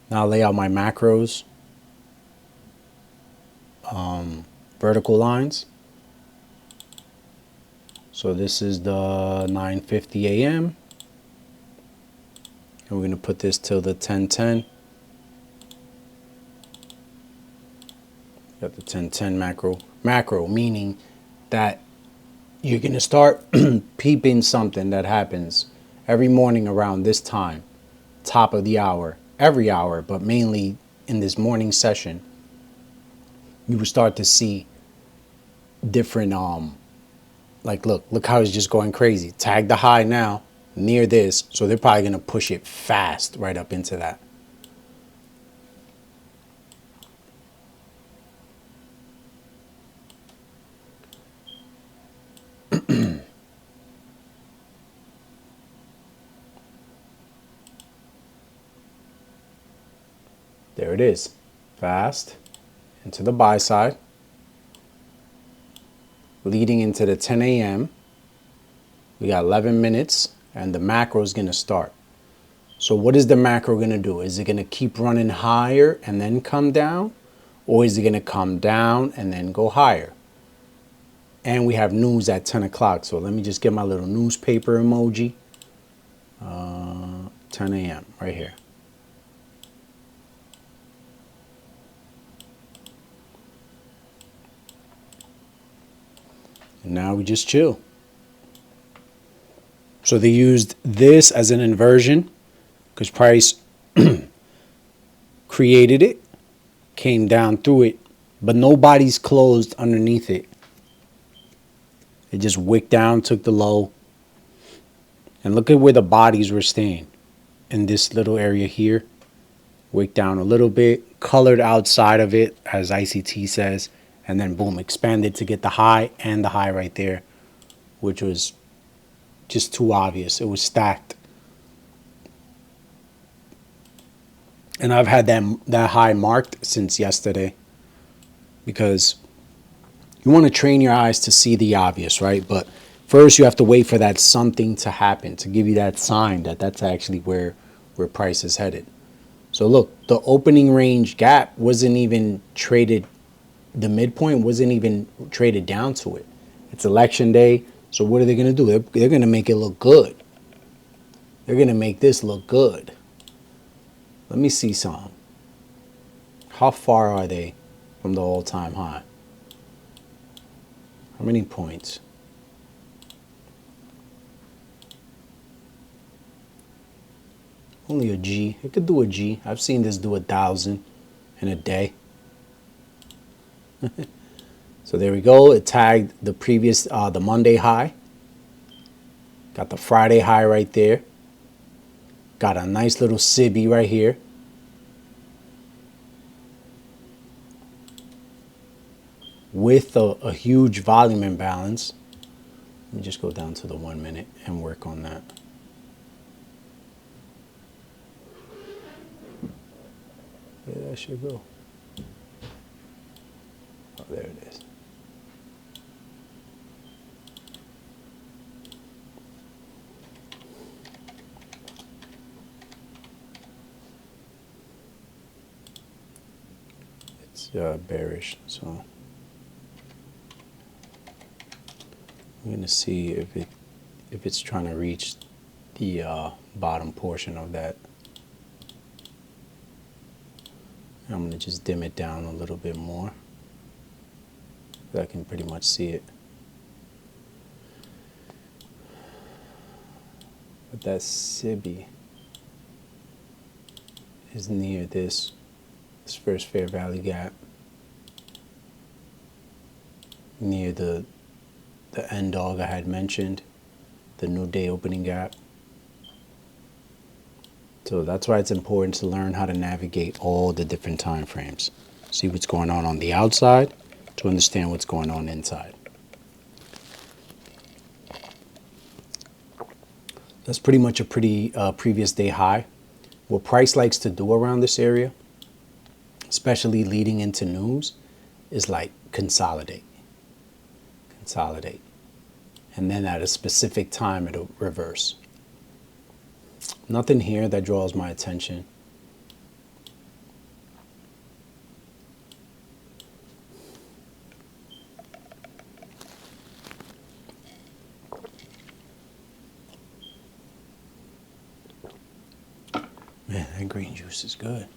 Now I'll lay out my macros, vertical lines. So this is the 9:50 a.m. and we're going to put this till the 10:10. Got the 10:10 macro meaning that you're going to start peeping something that happens every morning around this time, top of the hour, every hour, but mainly in this morning session. You will start to see different like look how it's just going crazy. Tag the high now near this, so they're probably going to push it fast right up into that. There it is, fast into the buy side, leading into the 10 a.m. We got 11 minutes and the macro is going to start. So what is the macro going to do? Is it going to keep running higher and then come down? Or is it going to come down and then go higher? And we have news at 10 o'clock. So let me just get my little newspaper emoji. 10 a.m. right here. And now we just chill. So they used this as an inversion because price created it, came down through it, but nobody's closed underneath it. It just wicked down, took the low. And look at where the bodies were staying in this little area here. Wicked down a little bit, colored outside of it, as ICT says, and then boom, expanded to get the high and the high right there, which was just too obvious. It was stacked. And I've had that high marked since yesterday because you want to train your eyes to see the obvious, right? But first you have to wait for that something to happen to give you that sign that that's actually where price is headed. So look, the opening range gap wasn't even traded. The midpoint wasn't even traded down to it. It's election day. So what are they going to do? They're going to make it look good. They're going to make this look good. Let me see some. How far are they from the all-time high? How many points? Only a G. It could do a G. I've seen this do 1,000 in a day. So there we go. It tagged the previous, the Monday high. Got the Friday high right there. Got a nice little SIBI right here. With a huge volume imbalance. Let me just go down to the 1 minute and work on that. Where that should go? Oh, there it is. It's bearish, so I'm gonna see if it's trying to reach the bottom portion of that. I'm gonna just dim it down a little bit more. I can pretty much see it. But that SIBI is near this first fair value gap, near the end dog I had mentioned, the new day opening gap. So that's why it's important to learn how to navigate all the different time frames. See what's going on the outside to understand what's going on inside. That's pretty much a previous day high. What price likes to do around this area, especially leading into news, is like consolidate. And then at a specific time, it'll reverse. Nothing here that draws my attention. Man, that green juice is good.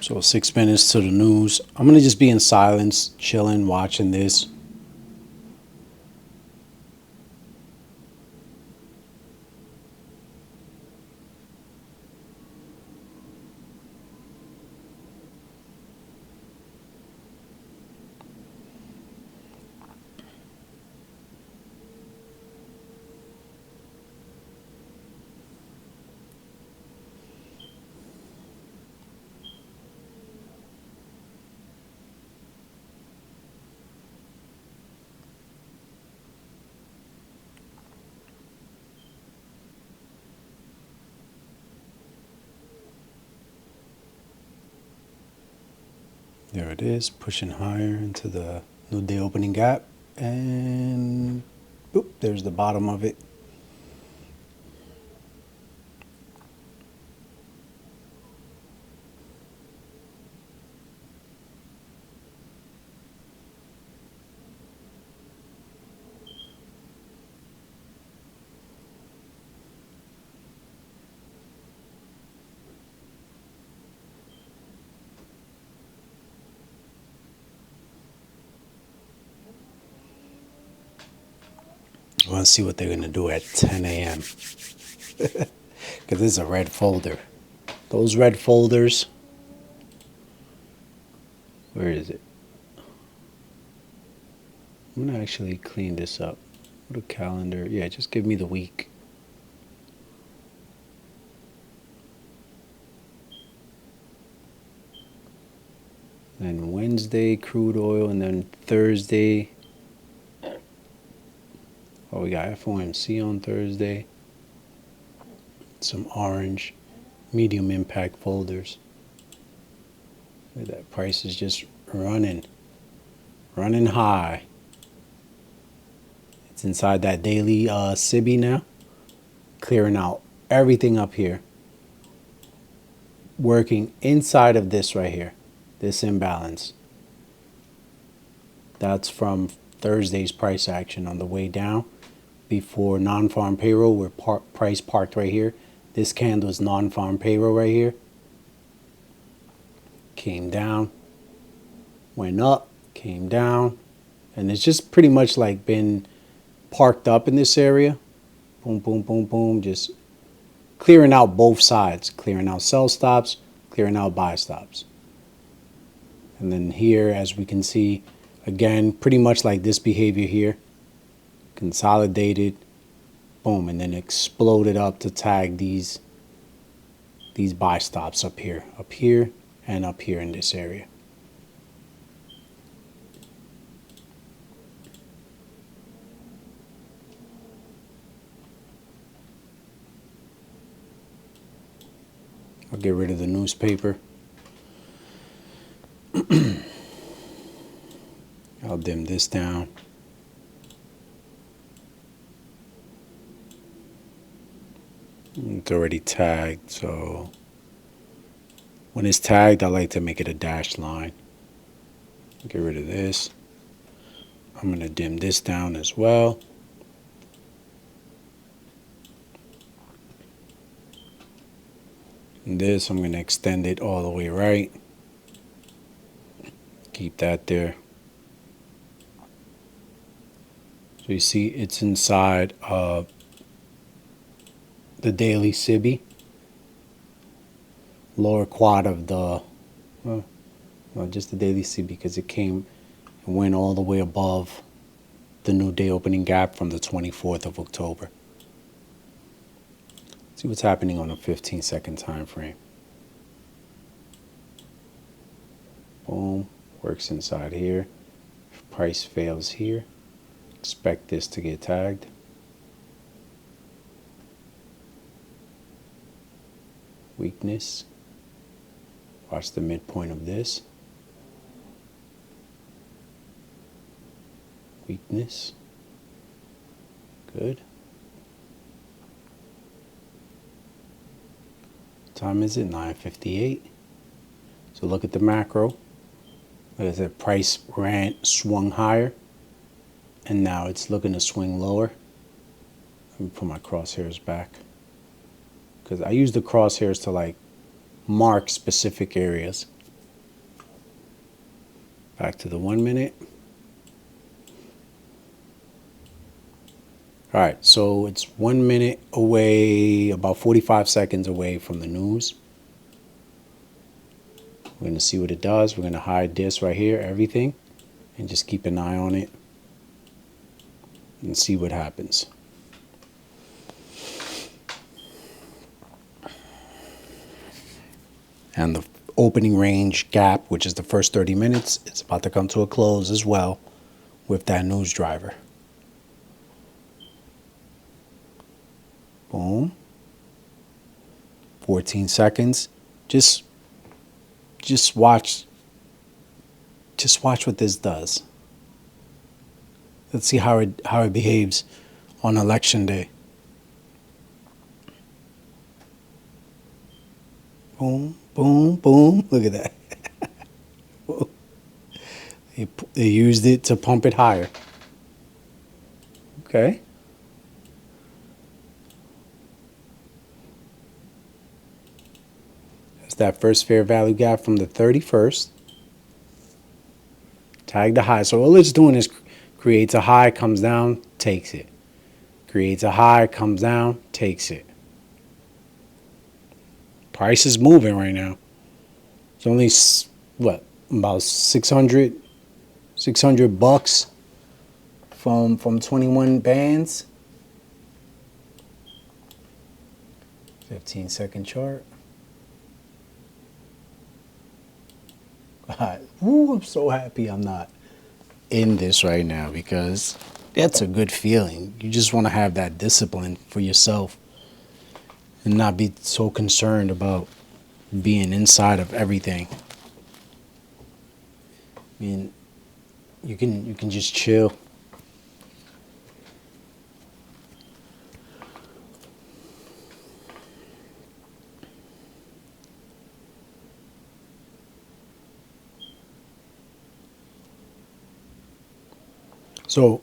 So 6 minutes to the news. I'm going to just be in silence, chilling, watching this. There it is, pushing higher into the new day opening gap. And boop, there's the bottom of it. I want to see what they're going to do at 10 a.m. Because this is a red folder. Those red folders. Where is it? I'm going to actually clean this up. Go to calendar. Yeah, just give me the week. Then Wednesday, crude oil, and then Thursday. Oh, we got FOMC on Thursday. Some orange, medium impact folders. Look at that, price is just running high. It's inside that daily SIBI now, clearing out everything up here. Working inside of this right here, this imbalance. That's from Thursday's price action on the way down. Before non-farm payroll, we're price parked right here. This candle is non-farm payroll right here. Came down, went up, came down, and it's just pretty much like been parked up in this area. Boom, boom, boom, boom, just clearing out both sides, clearing out sell stops, clearing out buy stops. And then here, as we can see, again, pretty much like this behavior here, consolidated, boom, and then exploded up to tag these buy stops up here, and up here in this area. I'll get rid of the newspaper. I'll dim this down. It's already tagged, so when it's tagged, I like to make it a dashed line. Get rid of this. I'm going to dim this down as well. And this, I'm going to extend it all the way right. Keep that there. So you see it's inside of the daily SIBI. Lower quad of the, well, just the daily SIBI, because it came and went all the way above the new day opening gap from the 24th of October. See what's happening on a 15-second time frame. Boom, works inside here. Price fails here. Expect this to get tagged. Weakness. Watch the midpoint of this. Weakness. Good. What time is it? 9:58. So look at the macro. Look at the price swung higher, and now it's looking to swing lower. Let me put my crosshairs back, because I use the crosshairs to like mark specific areas. Back to the 1 minute. All right, so it's 1 minute away, about 45 seconds away from the news. We're going to see what it does. We're going to hide this right here, everything, and just keep an eye on it and see what happens. And the opening range gap, which is the first 30 minutes, it's about to come to a close as well with that news driver. Boom. 14 seconds. Just watch what this does. Let's see how it behaves on election day. Boom, boom, boom. Look at that. They used it to pump it higher. Okay. That's that first fair value gap from the 31st. Tag the high. So all it's doing is creates a high, comes down, takes it. Creates a high, comes down, takes it. Price is moving right now. It's only, what, about 600 bucks from 21 bands. 15-second chart. God, I'm so happy I'm not in this right now, because that's a good feeling. You just want to have that discipline for yourself and not be so concerned about being inside of everything. I mean, you can just chill. So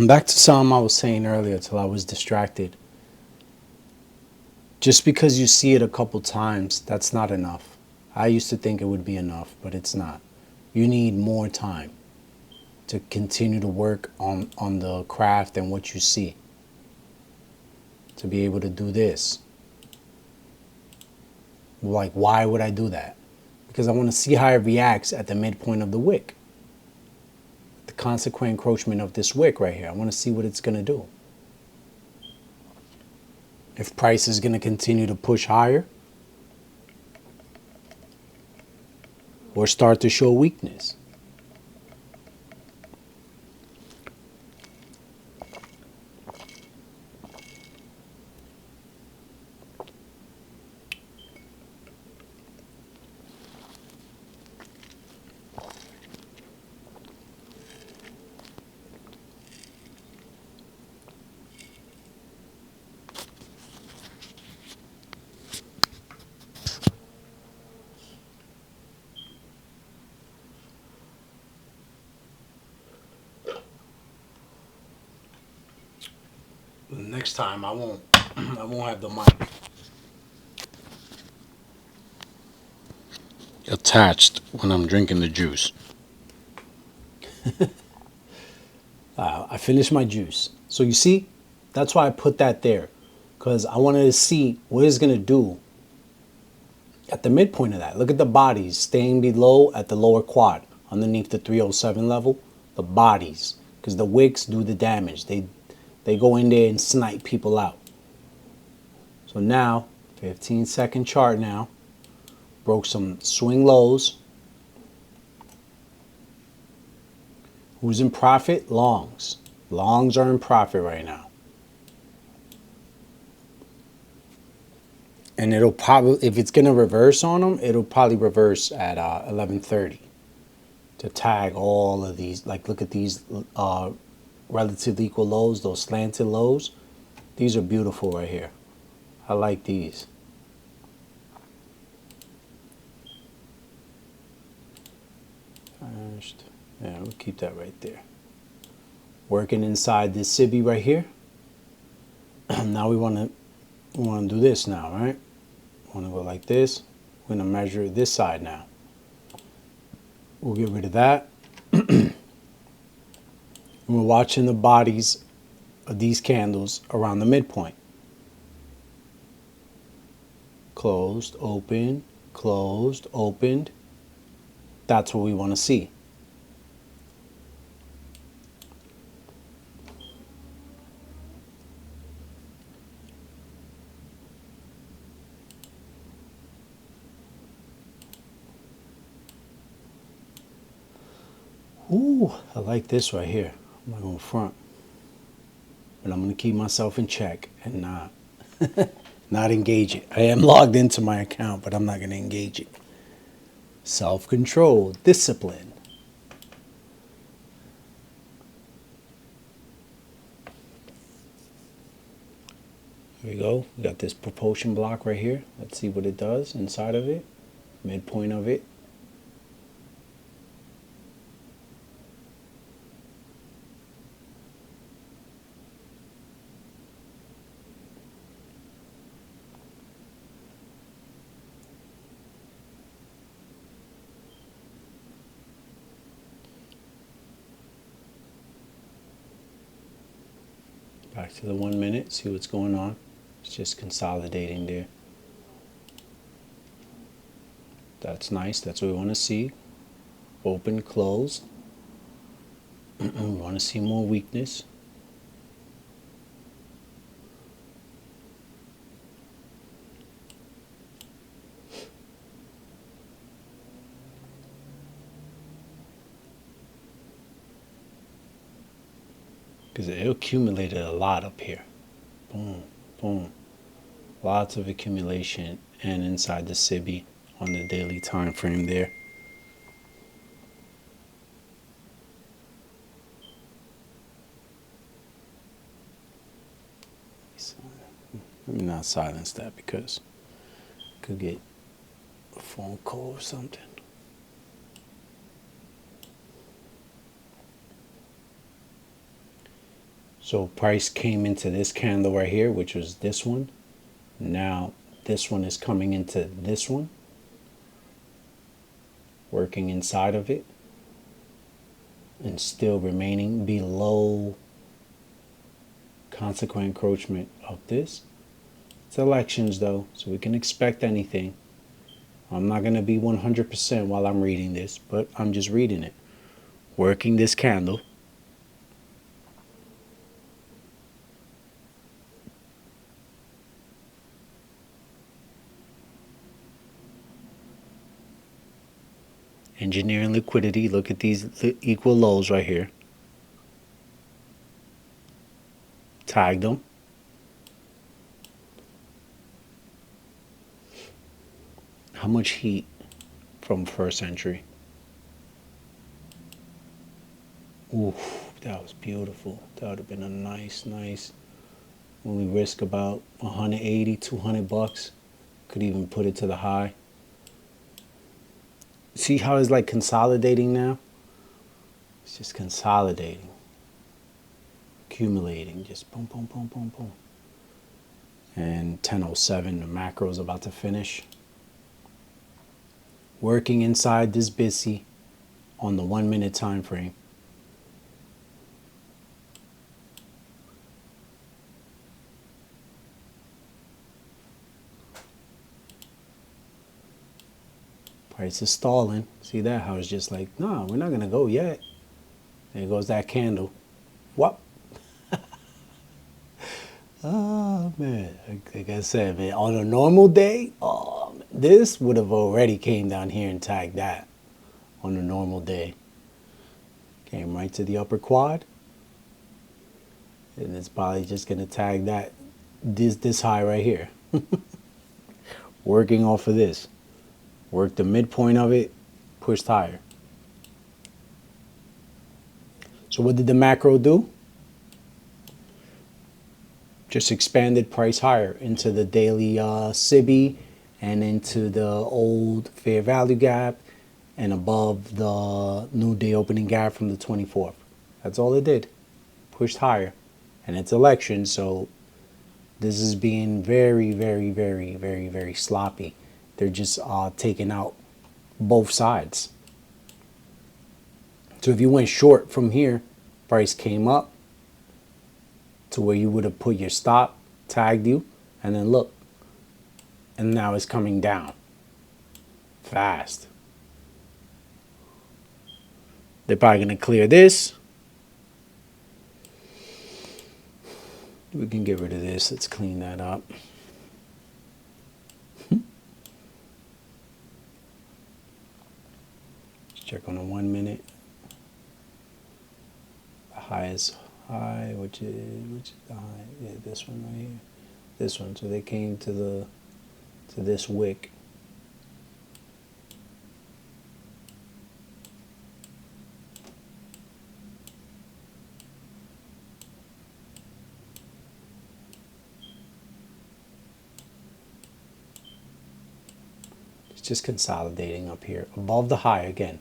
back to something I was saying earlier till I was distracted. Just because you see it a couple times, that's not enough. I used to think it would be enough, but it's not. You need more time to continue to work on the craft and what you see, to be able to do this. Like, why would I do that? Because I want to see how it reacts at the midpoint of the wick. The consequent encroachment of this wick right here. I want to see what it's going to do. If price is going to continue to push higher or start to show weakness. Next time I won't have the mic attached when I'm drinking the juice. I finished my juice. So you see, that's why I put that there, because I wanted to see what it's going to do at the midpoint of that. Look at the bodies staying below at the lower quad, underneath the 307 level. The bodies, because the wicks do the damage. They go in there and snipe people out. So now, 15-second chart now. Broke some swing lows. Who's in profit? Longs. Longs are in profit right now. And it'll probably, if it's going to reverse on them, it'll probably reverse at 11:30 to tag all of these. Like, look at these relatively equal lows, those slanted lows. These are beautiful right here. I like these. First, yeah, we'll keep that right there. Working inside this SIBI right here. Now we want to do this now, right? Want to go like this. We're going to measure this side now. We'll get rid of that. We're watching the bodies of these candles around the midpoint. Closed, opened, closed, opened. That's what we want to see. Ooh, I like this right here. I'm not going to front. But I'm going to keep myself in check and not engage it. I am logged into my account, but I'm not going to engage it. Self-control, discipline. Here we go. We got this propulsion block right here. Let's see what it does inside of it. Midpoint of it. Back to the 1 minute, see what's going on. It's just consolidating there. That's nice, that's what we want to see. Open, close. We want to see more weakness. Because it accumulated a lot up here. Boom, boom. Lots of accumulation and inside the SIBI on the daily time frame there. Let me not silence that because I could get a phone call or something. So price came into this candle right here, which was this one. Now this one is coming into this one, working inside of it, and still remaining below consequent encroachment of this. It's elections though, so we can expect anything. I'm not going to be 100% while I'm reading this, but I'm just reading it. Working this candle. Engineering liquidity, look at these equal lows right here. Tagged them. How much heat from first entry? Ooh, that was beautiful. That would have been a nice. When we risk about 180, 200 bucks, could even put it to the high. See how it's like consolidating now? It's just consolidating, accumulating, just boom, boom, boom, boom, boom. And 10:07, the macro is about to finish. Working inside this busy on the 1 minute time frame. Price is stalling. See that? How it's just like, no, we're not going to go yet. There goes that candle. What? Oh, man. Like I said, man, on a normal day, oh, this would have already came down here and tagged that on a normal day. Came right to the upper quad. And it's probably just going to tag that this high right here. Working off of this. Worked the midpoint of it, pushed higher. So what did the macro do? Just expanded price higher into the daily SIBI and into the old fair value gap and above the new day opening gap from the 24th. That's all it did. Pushed higher. And it's election, so this is being very, very, very, very, very sloppy. They're just taking out both sides. So if you went short from here, price came up to where you would have put your stop, tagged you, and then look. And now it's coming down fast. They're probably going to clear this. We can get rid of this. Let's clean that up. Let's check on the 1 minute. The highest high, which is the high? Yeah, this one right here. This one. So they came to this wick. Just consolidating up here above the high again.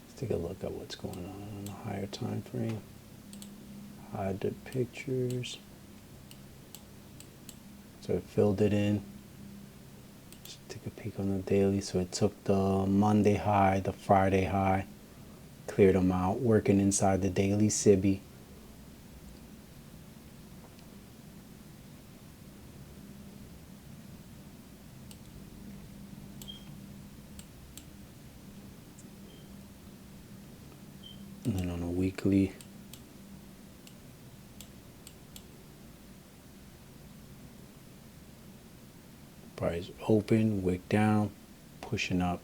Let's take a look at what's going on the higher time frame. Hide the pictures. So it filled it in. Let's take a peek on the daily. So it took the Monday high, the Friday high, cleared them out, working inside the daily SIBI. And then on a weekly, price open, wick down, pushing up.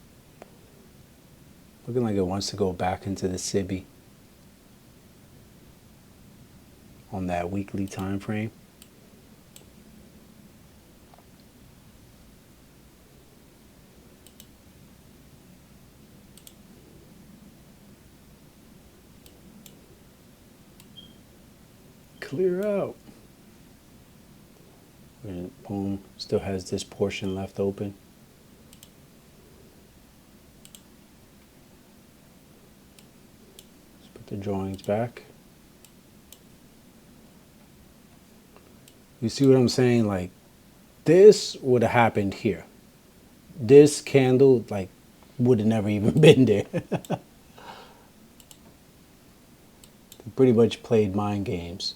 Looking like it wants to go back into the SIBI on that weekly time frame. Clear out. And boom, still has this portion left open. Let's put the drawings back. You see what I'm saying? Like, this would have happened here. This candle, like, would have never even been there. They pretty much played mind games.